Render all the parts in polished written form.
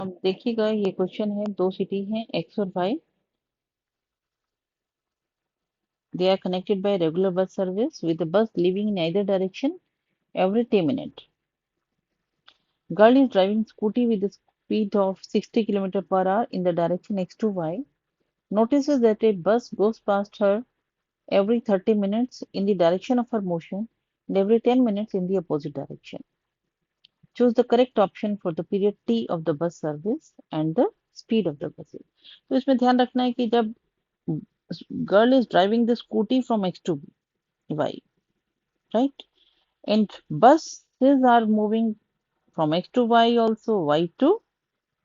अब देखिएगा ये क्वेश्चन है, दो सिटी हैं एक्स और Y. They are connected by regular bus service with the bus leaving in either direction every 10 minutes. Girl is driving scooty with a speed of 60 km per hour in the direction x to y. Notices that a bus goes past her every 30 minutes in the direction of her motion and every 10 minutes in the opposite direction. Choose the correct option for the period t of the bus service and the speed of the buses. तो इसमें ध्यान रखना है कि जब girl is driving the scooty from x to y, right? And buses are moving from x to y also, y to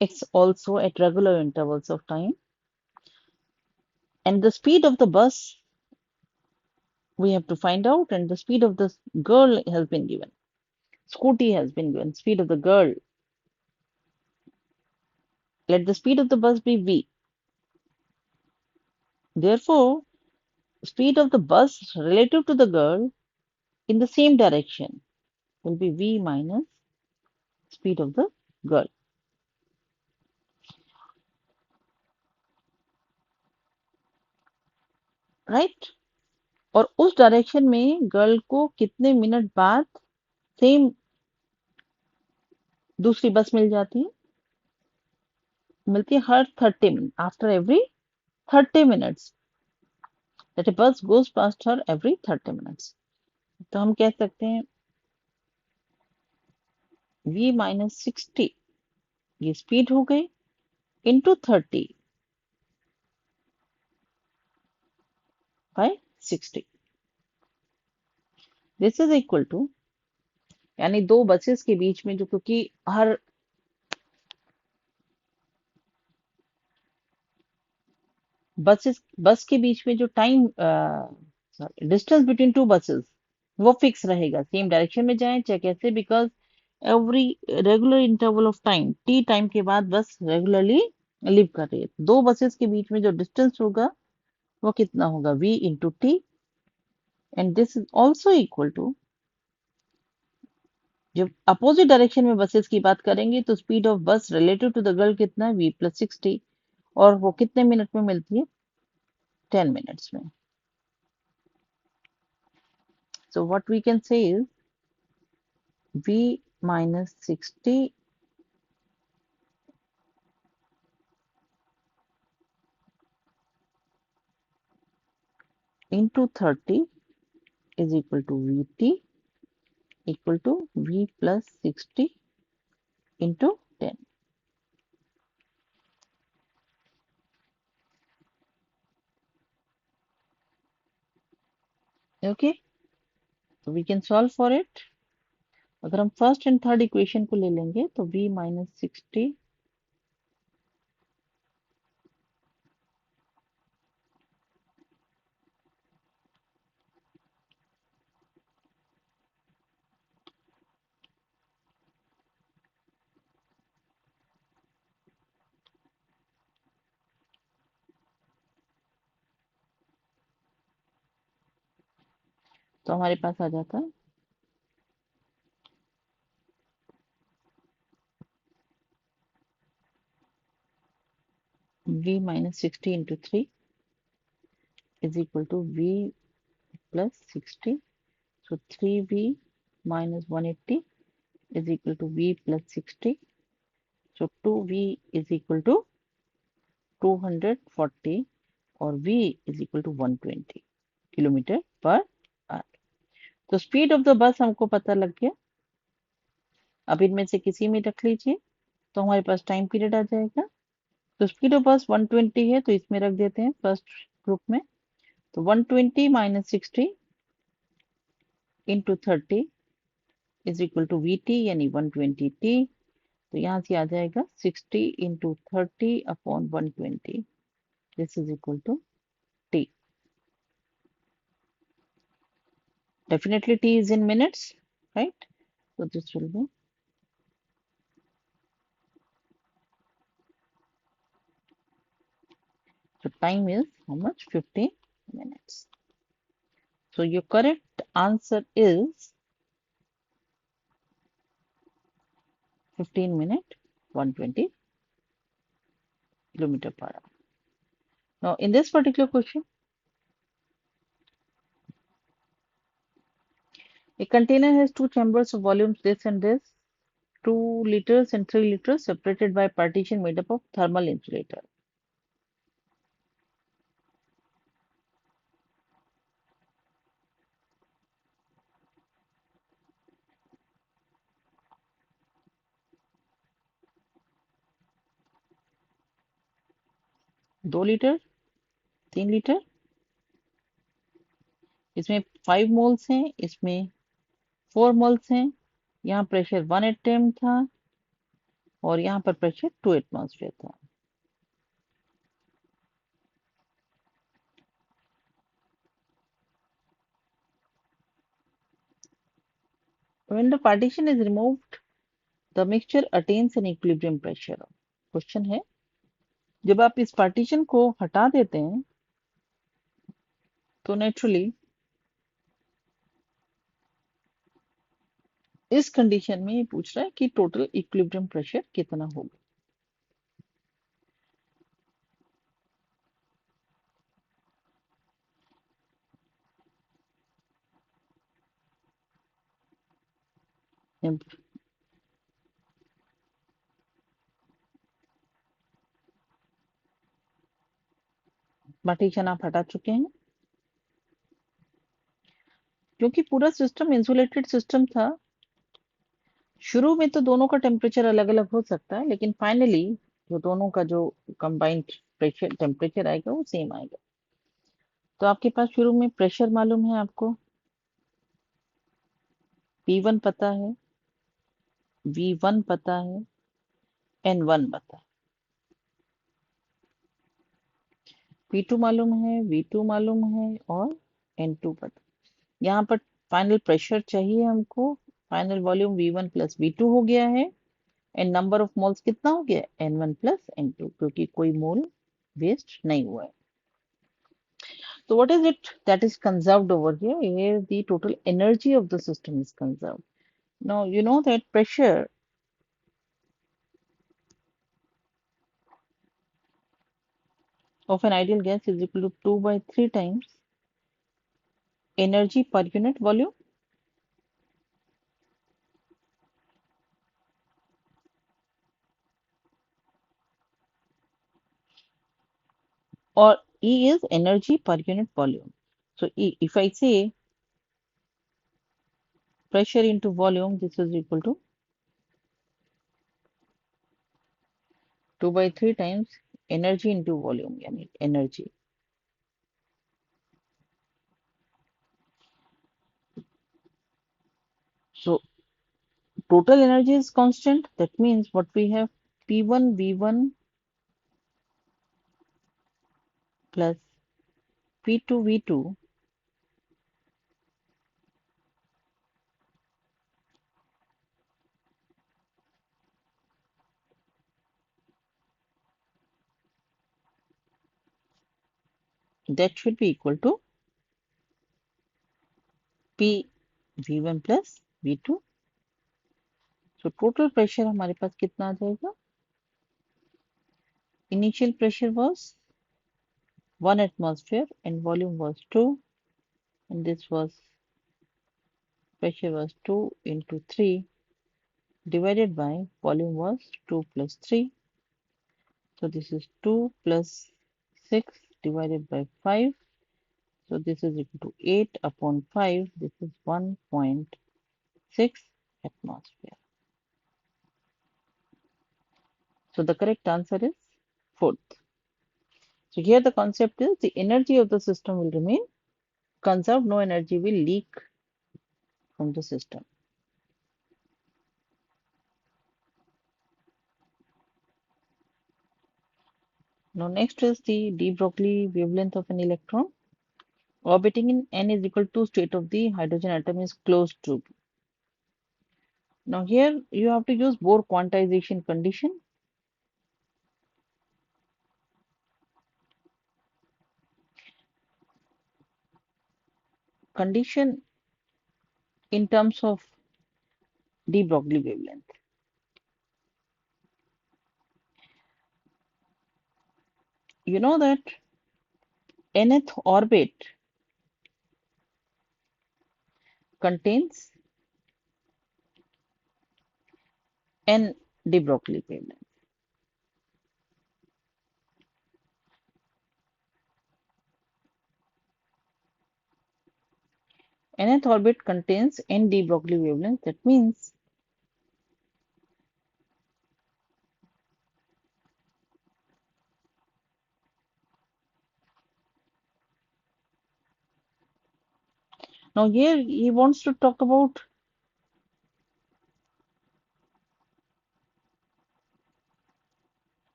x also at regular intervals of time. And the speed of the bus we have to find out, and the speed of the girl has been given. Scooty has been given. Speed of the girl. Let the speed of the bus be v. Therefore, speed of the bus relative to the girl in the same direction will be v minus speed of the girl. Right? और उस direction में girl को कितने minute बाद same दूसरी बस मिल जाती है? मिलती है हर 30 minute, after every 30 minutes, that a bus goes past हर एवरी 30 मिनट्स. तो हम कह सकते हैं v माइनस 60 ये स्पीड हो गई into 30 by 60. This is equal to, यानी दो बसेस के बीच में जो, क्योंकि हर बस के बीच में जो time distance between two buses वो फिक्स रहेगा, सेम डायरेक्शन में जाएं चाहे कैसे, because every regular interval of time T time के बाद बस रेगुलरली लिव कर रही है. दो बसेस के बीच में जो डिस्टेंस होगा वो कितना होगा, v इंटू टी. And this is also equal to, जब अपोजिट डायरेक्शन में बसेस की बात करेंगे तो speed of bus relative to the girl कितना है, v प्लस 60, और वो कितने मिनट में मिलती है, 10 मिनट्स में. So what we can say is v minus 60 into 30 is equal to vt equal to v plus 60 into 10. Okay, so we can solve for it. अगर हम फर्स्ट एंड थर्ड इक्वेशन को ले लेंगे तो v minus 60 तो हमारे पास आ जाता है v minus 60 into 3 is equal to v plus 60. So 3v minus 180 is equal to v plus 60. So 2v is equal to 240 और v is equal to 120 kilometre per hour. तो स्पीड ऑफ द बस हमको पता लग गया. अब इनमें से किसी में रख लीजिए तो हमारे पास टाइम पीरियड आ जाएगा. तो स्पीड ऑफ बस 120 है तो इसमें रख देते हैं फर्स्ट ग्रुप में. तो 120 minus 60 into 30 is equal to v t, यानी 120t. तो यहाँ से आ जाएगा 60 into 30 upon 120. This is equal to t. Definitely t is in minutes, right? So this will be, so time is how much, 15 minutes. So your correct answer is 15 minute 120 kilometer per hour. Now, in this particular question, a container has two chambers of volumes this and this, 2 liters and 3 liters, separated by partition made up of thermal insulator. दो litre, 3 litre, इसमें 5 moles हैं, इसमें 4 moles हैं, यहाँ pressure 1 atm था और यहाँ पर प्रेशर 2 एटमॉस्फेयर था. When the partition is removed, the mixture attains an equilibrium pressure. Question है, जब आप इस पार्टीशन को हटा देते हैं तो नेचुरली इस कंडीशन में ये पूछ रहा है कि टोटल इक्विलिब्रियम प्रेशर कितना होगा. पार्टीशन आप हटा चुके हैं क्योंकि पूरा सिस्टम इंसुलेटेड सिस्टम था. शुरू में तो दोनों का टेम्परेचर अलग अलग हो सकता है, लेकिन फाइनली जो दोनों का जो कंबाइंड प्रेशर टेम्परेचर आएगा वो सेम आएगा. तो आपके पास शुरू में प्रेशर मालूम है, आपको P1 पता है, V1 पता है, N1 पता है. P2 मालूम है, V2 मालूम है और N2 पता है. यहाँ पर फाइनल प्रेशर चाहिए हमको. Final volume V1 plus V2 हो गया है एंड नंबर ऑफ मोल्स कितना हो गया, N1 प्लस N2, क्योंकि कोई मोल वेस्ट नहीं हुआ है. So what is it that is conserved over here? Here the total energy of the system is conserved. Now you know that pressure of an ideal gas is equal to 2 by 3 times energy per unit volume, or E is energy per unit volume. So if I say pressure into volume, this is equal to 2 by 3 times energy into volume, yani energy. So total energy is constant. That means what we have, P1 V1 plus P2 V2 that should be equal to P V1 plus V2. So total pressure हमारे पास कितना आ जाएगा? Initial pressure was 1 atmosphere and volume was 2, and this was pressure was 2 into 3 divided by volume was 2 plus 3. So this is 2 plus 6 divided by 5. So this is equal to 8 upon 5. This is 1.6 atmosphere. So the correct answer is fourth. So here the concept is the energy of the system will remain conserved, no energy will leak from the system. Now next is the de Broglie wavelength of an electron. Orbiting in n is equal to state of the hydrogen atom is closed to. Now here you have to use Bohr quantization condition. Condition in terms of de Broglie wavelength. You know that nth orbit contains n de Broglie wavelength. Nth orbit contains n de Broglie wavelength. That means now here he wants to talk about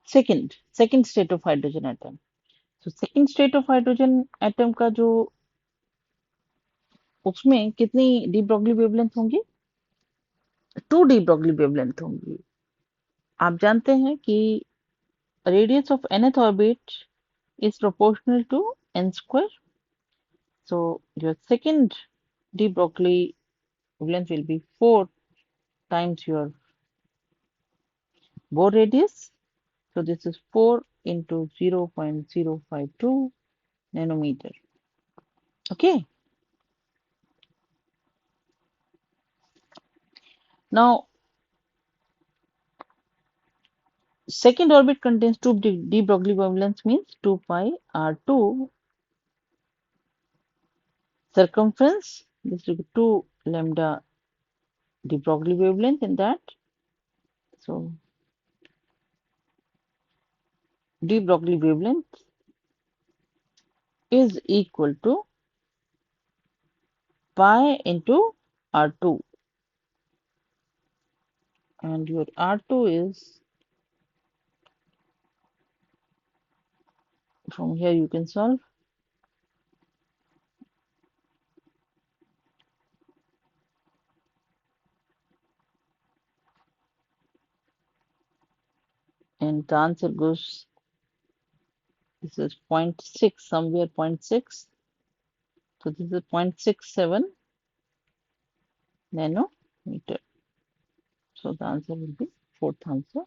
second state of hydrogen atom. So second state of hydrogen atom का जो उसमें कितनी de Broglie wavelength होंगी? 2 de Broglie wavelength होंगी. आप जानते हैं कि radius of nth orbit is proportional to n square. So your second de Broglie wavelength will be 4 times your Bohr radius. So this is 4 into 0.052 nanometer. Okay. Now second orbit contains 2 de Broglie wavelengths means 2 pi r2 circumference. This will be 2 lambda de Broglie wavelength in that. So de Broglie wavelength is equal to pi into r2, and your r2 is, from here you can solve, and the answer goes, this is 0.6, somewhere 0.6, so this is 0.67 nanometer. So the answer will be fourth answer.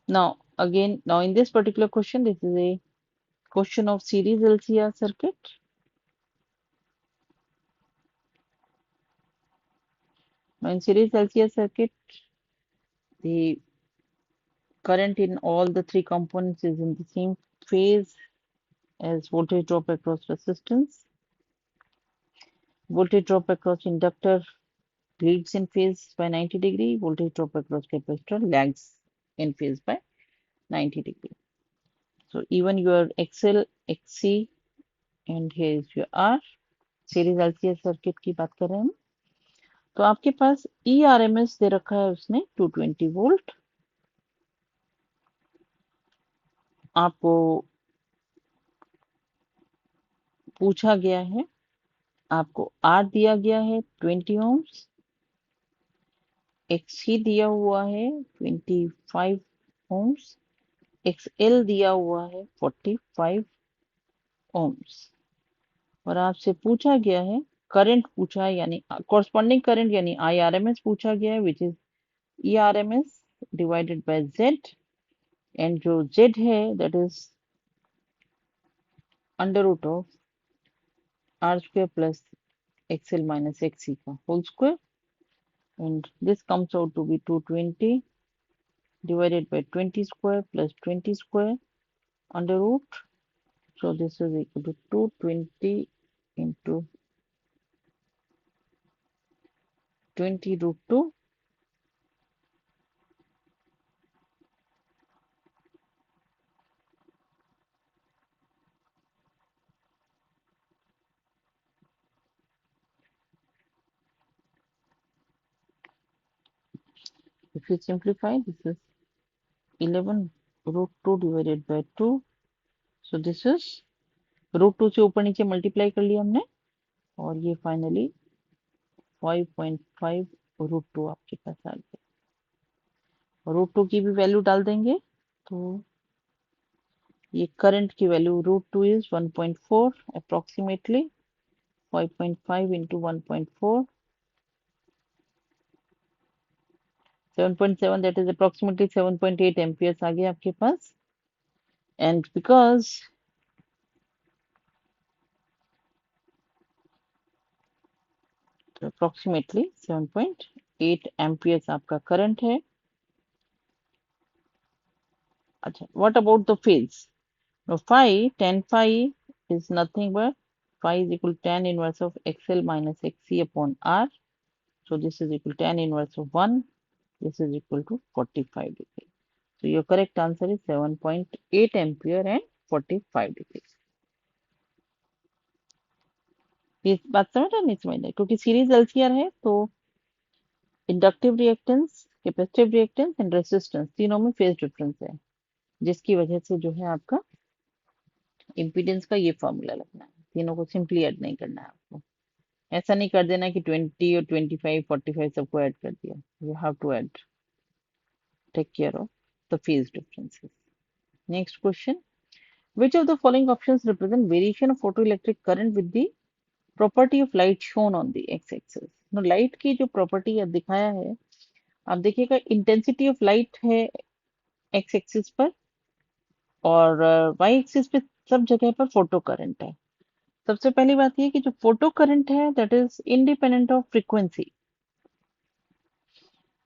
Now again, now in this particular question, this is a question of series LCR circuit. Now in series LCR circuit, the current in all the three components is in the same phase as voltage drop across resistance. Voltage drop across inductor leads in phase by 90 degree. Voltage drop across capacitor lags in phase by 90 degree. So even your XL, XC and here is your R. Series LCR circuit की बात कर रहे हैं हम. तो आपके पास ERMS दे रखा है उसने 220 वोल्ट. आपको पूछा गया है, आपको R दिया गया है 20 ohms, XC दिया हुआ है 25 ohms, XL दिया हुआ है 45 ohms, और आपसे पूछा गया है करंट, पूछा है यानी कॉरस्पॉन्डिंग करंट यानी IRMS पूछा गया है, which is ERMS divided by Z, and जो Z है that is under root of R square plus XL minus XC का whole square, and this comes out to be 220 divided by 20 square plus 20 square under root. So this is equal to 220 into 20 root 2. If you simplify, this is 11 root 2 divided by 2. So this is root 2 से ऊपर नीचे multiply कर लिया हमने, और ये finally 5.5 root 2 आपके पास आ गया. रूट 2 की भी वैल्यू डाल देंगे तो ये करंट की value root 2 is 1.4 approximately. 5.5 into 1.4 7.7 that is approximately 7.8 amperes आ गया आपके पास. And because approximately 7.8 amperes आपका current है. अच्छा, what about the phase? Now phi, tan phi is nothing but phi is equal to tan inverse of XL minus XC upon R. So this is equal to tan inverse of 1. This is equal to 45 degrees. So your correct answer is 7.8 ampere and 45 degrees. इस बात समझ रहे नहीं समझ रहे, क्योंकि series LCR है तो inductive reactance, capacitive reactance and resistance तीनों में फेज डिफरेंस है, जिसकी वजह से जो है आपका इम्पीडेंस का ये फॉर्मूला लगना है. तीनों को सिंपली ऐड नहीं करना है आपको. ऐसा नहीं कर देना कि 20 और 25 45 सबको ऐड कर दिया. You have to add, take care of the phase differences. Next question. Which of the following options represent variation of photoelectric current with the property of light shown on the x-axis? No, light की जो property दिखाया है, आप देखिएगा intensity of light है x-axis पर और y-axis पे सब जगह पर photo current है. सबसे पहली बात ये कि जो photo current है that is independent of frequency.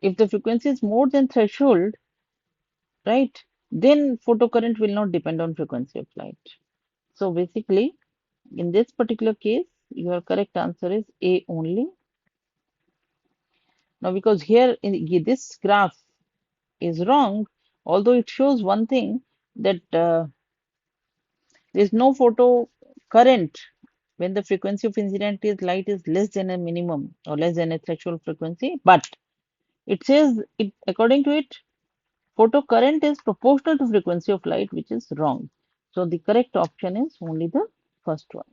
If the frequency is more than threshold, right, then photocurrent will not depend on frequency of light. So basically, in this particular case, your correct answer is A only. Now, because here in this graph is wrong, although it shows one thing that there is no photo current when the frequency of incident is light is less than a minimum or less than a threshold frequency, but it says it according to it photocurrent is proportional to frequency of light, which is wrong. So the correct option is only the first one.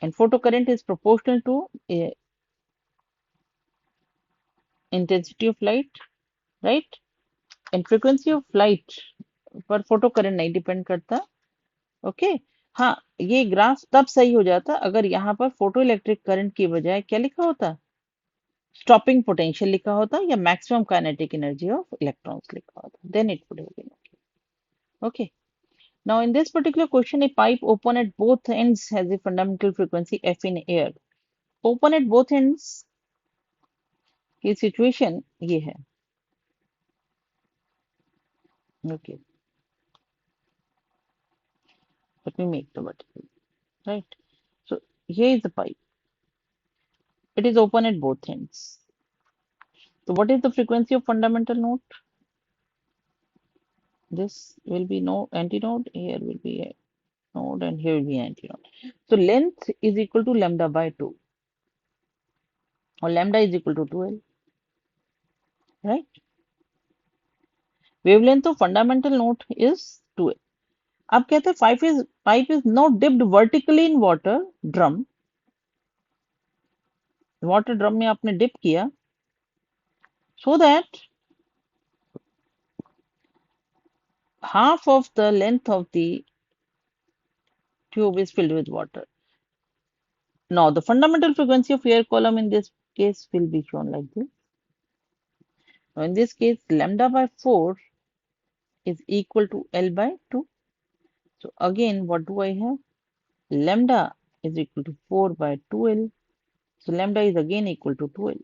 And photocurrent is proportional to intensity of light, right? And frequency of light पर photocurrent नहीं depend करता. Okay. हाँ, ये graph तब सही हो जाता अगर यहाँ पर फोटो इलेक्ट्रिक करंट की बजाय क्या लिखा होता, स्टॉपिंग पोटेंशियल लिखा होता या maximum kinetic energy of electrons लिखा होता. Then it would have been okay. Now, in this particular question, a pipe open at both ends has a fundamental frequency f in air. Open at both ends की situation ये है. Okay, let me make the vertical. Right. So here is the pipe. It is open at both ends. So what is the frequency of fundamental node? This will be no antinode. Here will be a node, and here will be antinode. So length is equal to lambda by 2, or lambda is equal to 2L. Right. Wavelength of fundamental node is 2L. अब कहते हैं pipe is not dipped vertically in water drum. Water drum में आपने dip किया so that half of the length of the tube is filled with water. Now the fundamental frequency of air column in this case will be shown like this. Now in this case lambda by 4 is equal to L by 2. So again what do I have? Lambda is equal to 4 by 2L. So lambda is again equal to 2L.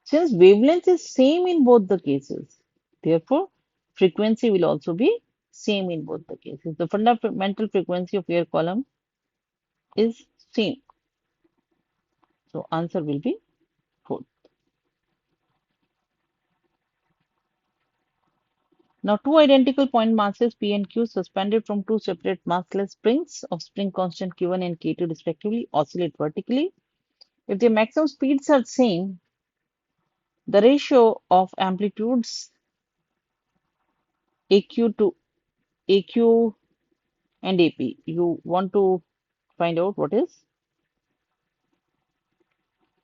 Since wavelength is same in both the cases, therefore frequency will also be same in both the cases. The fundamental frequency of air column is same. So answer will be 4. Now two identical point masses P and Q suspended from two separate massless springs of spring constant Q1 and K2 respectively oscillate vertically. If their maximum speeds are same, the ratio of amplitudes AQ to AQ and AP, you want to find out what is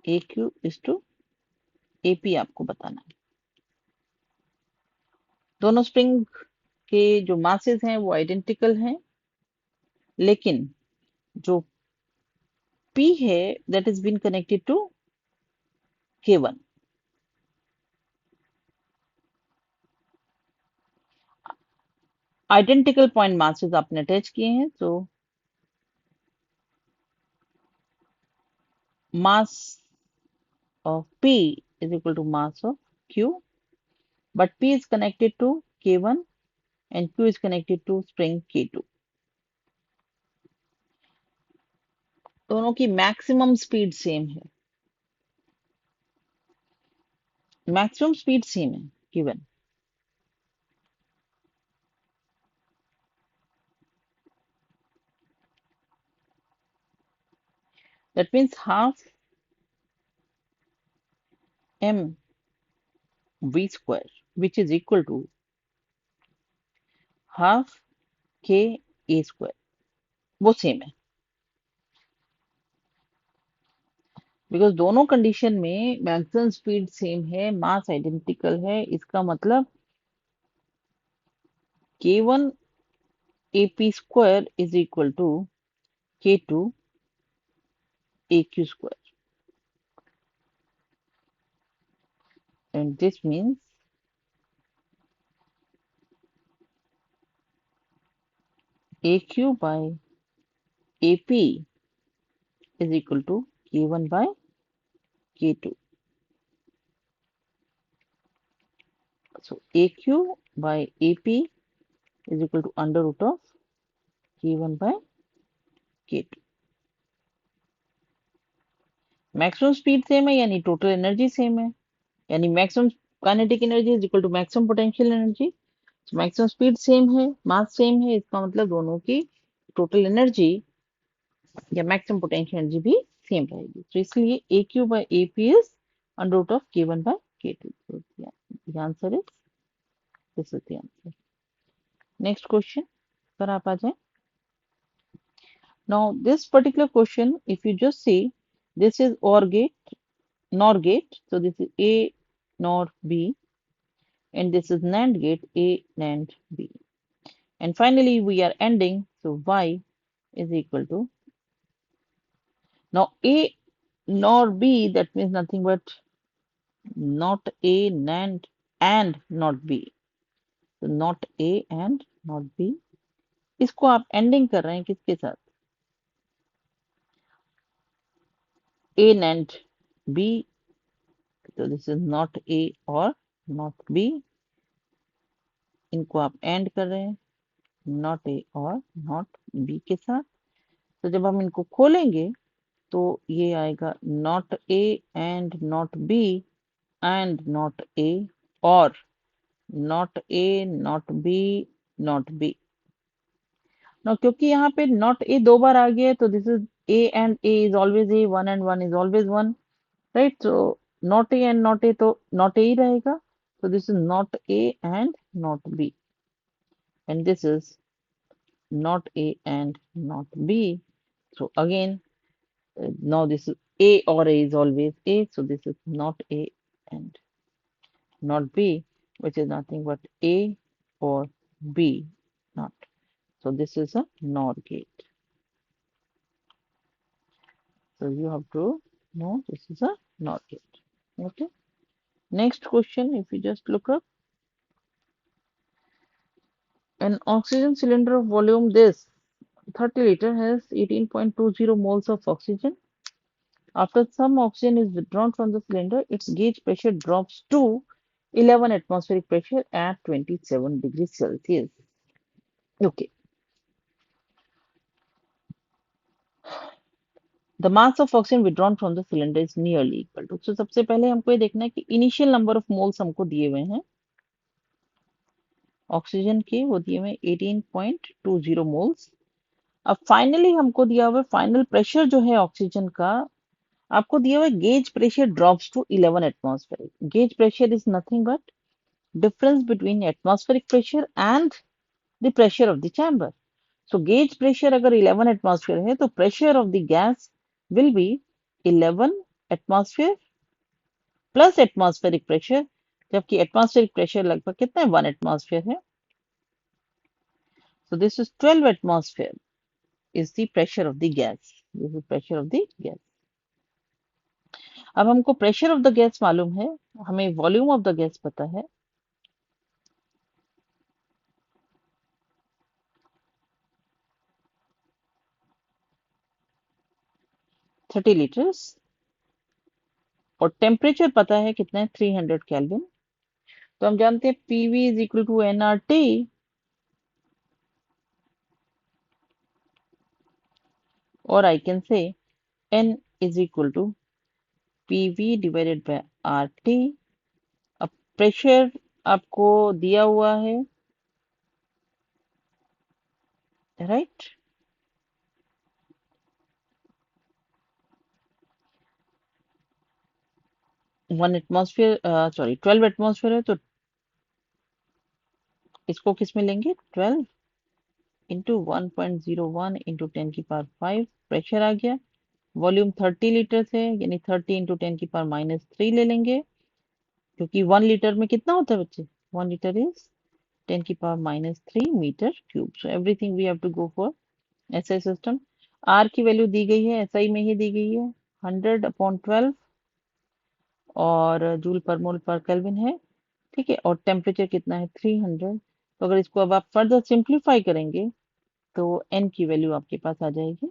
AQ is to AP आपको बताना है. दोनों spring के जो masses हैं वो identical हैं, लेकिन जो P है that is been connected to K1. Identical point masses आपने अटैच किए हैं, तो mass of P is equal to mass of Q, but P is connected to K1 and Q is connected to spring K2. दोनों की maximum speed same है, maximum speed same है given. That means half m v square, which is equal to half k a square, वो same है। Because दोनों condition में maximum speed same है, मास identical है, इसका मतलब k1 ap square is equal to k2 aq square, and this means aq by ap is equal to k1 by k2. So aq by ap is equal to under root of k1 by k2. Maximum speed same है यानी total energy same है, यानी maximum kinetic energy is equal to maximum potential energy. Maximum speed same है, mass same है, इसका मतलब दोनों की टोटल एनर्जी या मैक्सिमम पोटेंशियल एनर्जी भी सेम रहेगी। तो इसलिए A Q by A P is under root of K one by K two. The answer is this is the answer. Next question पर आप आ जाए। Now this particular question if you just see, this is OR gate, NOR gate, so this is A NOR B, and this is NAND gate, A NAND B, and finally we are ending, so Y is equal to, now A NOR B, that means nothing but not A NAND and not B, so not A and not B, इसको आप ending कर रहे हैं किसके साथ, A NAND B, so this is not A or not B, इनको आप and कर रहे हैं नॉट ए और नॉट बी के साथ। तो जब हम इनको खोलेंगे तो ये आएगा not A and not B and not A और not A not B not B. ना क्योंकि यहाँ पे नॉट ए दो बार आ गया है, तो this is A and A is always A, one and one is always one, right. तो not A and not A तो नॉट ए ही रहेगा, so this is not A and not B, and this is not A and not B. So again, now this is A or A is always A, so this is not A and not B, which is nothing but A or B not. So this is a NOR gate. So you have to know this is a NOR gate. Okay. Next question, if you just look up, an oxygen cylinder of volume this 30 liter has 18.20 moles of oxygen. After some oxygen is withdrawn from the cylinder, its gauge pressure drops to 11 atmospheric pressure at 27 degrees Celsius. Okay. The mass of oxygen withdrawn from the cylinder is nearly equal to. So सबसे पहले हमको ये देखना है कि initial number of moles हमको दिए हुए हैं ऑक्सीजन के, वो दिए हुए 18.20 मोल्स। अब फाइनली हमको दिया हुआ फाइनल प्रेशर जो है ऑक्सीजन का, आपको दिया हुआ gauge pressure drops to 11 atmospheric. Gauge pressure is nothing but difference between atmospheric pressure and the pressure of the chamber. So gauge pressure अगर 11 atmosphere है तो pressure of the gas will be 11 atmosphere plus atmospheric pressure, जबकि atmospheric pressure लगभग कितना है 1 atmosphere है। So this is 12 atmosphere is the pressure of the gas, this is pressure of the gas. अब हमको प्रेशर ऑफ द गैस मालूम है, हमें वॉल्यूम ऑफ द गैस पता है। 30 लीटर्स। और टेम्परेचर पता है कितना है, 300 केल्विन। तो हम जानते हैं PV is equal to NRT, और I can say N is equal to PV divided by RT. अब प्रेशर आपको दिया हुआ है, राइट। 1 एटमॉस्फेयर, सॉरी 12 एटमॉस्फेयर है, तो इसको किस में लेंगे, 12 इंटू 1.01 इंटू 10⁵ प्रेशर आ गया। वॉल्यूम 30 लीटर है, यानी 30 इंटू 10⁻³ ले लेंगे, क्योंकि 1 लीटर में कितना होता है बच्चे, 1 litre is 10⁻³ metre cube. So everything we have to go for SI system. R की वैल्यू दी गई है, एसआई में ही दी गई है, 100/12 और जूल पर मोल पर केल्विन है, ठीक है। और टेम्परेचर कितना है, 300। तो अगर इसको अब आप फर्दर सिंप्लीफाई करेंगे तो एन की वैल्यू आपके पास आ जाएगी,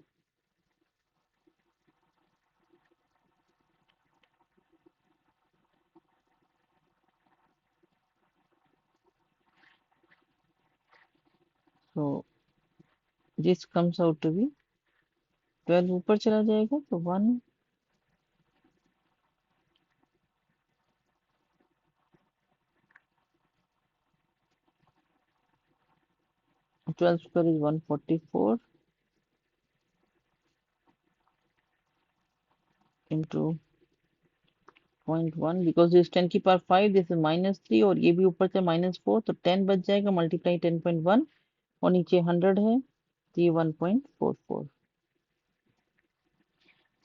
तो this comes out to be 12, ऊपर चला जाएगा तो 1, 12 square is 144 into 0.1, because this 10⁵, this is -3 और ये भी ऊपर से -4, तो 10 बच जाएगा, मल्टीप्लाई 10.1 और नीचे 100 है, तो ये 1.44।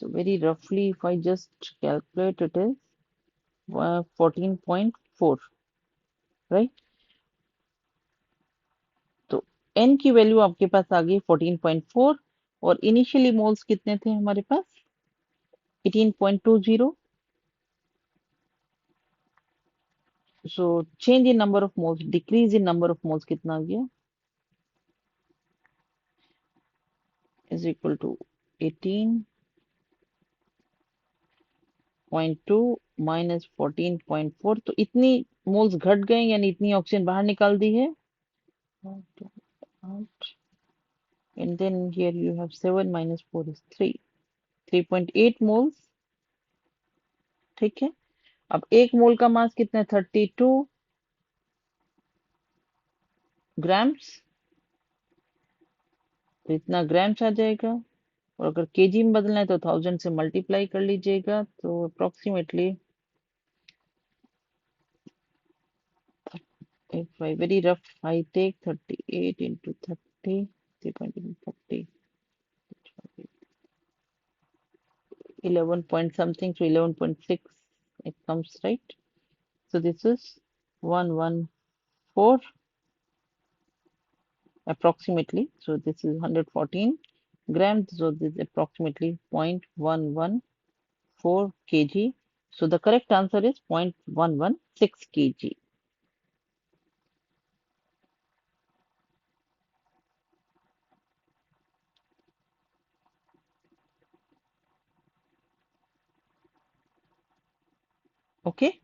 So very roughly if I just calculate it is 14.4, right. तो n की वैल्यू आपके पास आ गई 14.4, और इनिशियली मोल्स कितने थे हमारे पास, 18.20। So change in number of moles, decrease in number of moles कितना आ गया, इज इक्वल टू 18.2 माइनस 14.4। तो इतनी मोल्स घट गए, यानी इतनी ऑक्सीजन बाहर निकाल दी है। And then here you have 7 minus 4 is 3, 3.8 moles, ठीक है। अब एक मोल का मास कितना है, 32 ग्राम्स, तो इतना ग्राम्स आ जाएगा। और अगर केजी में बदलना है तो 1000 से मल्टीप्लाई कर लीजिएगा, तो approximately, if I very rough I take 38 into 30, 3.30, 11 point something, so 11.6 it comes, right. So this is 114 approximately, so this is 114 grams, so this is approximately 0.114 kg. So the correct answer is 0.116 kg. Okay.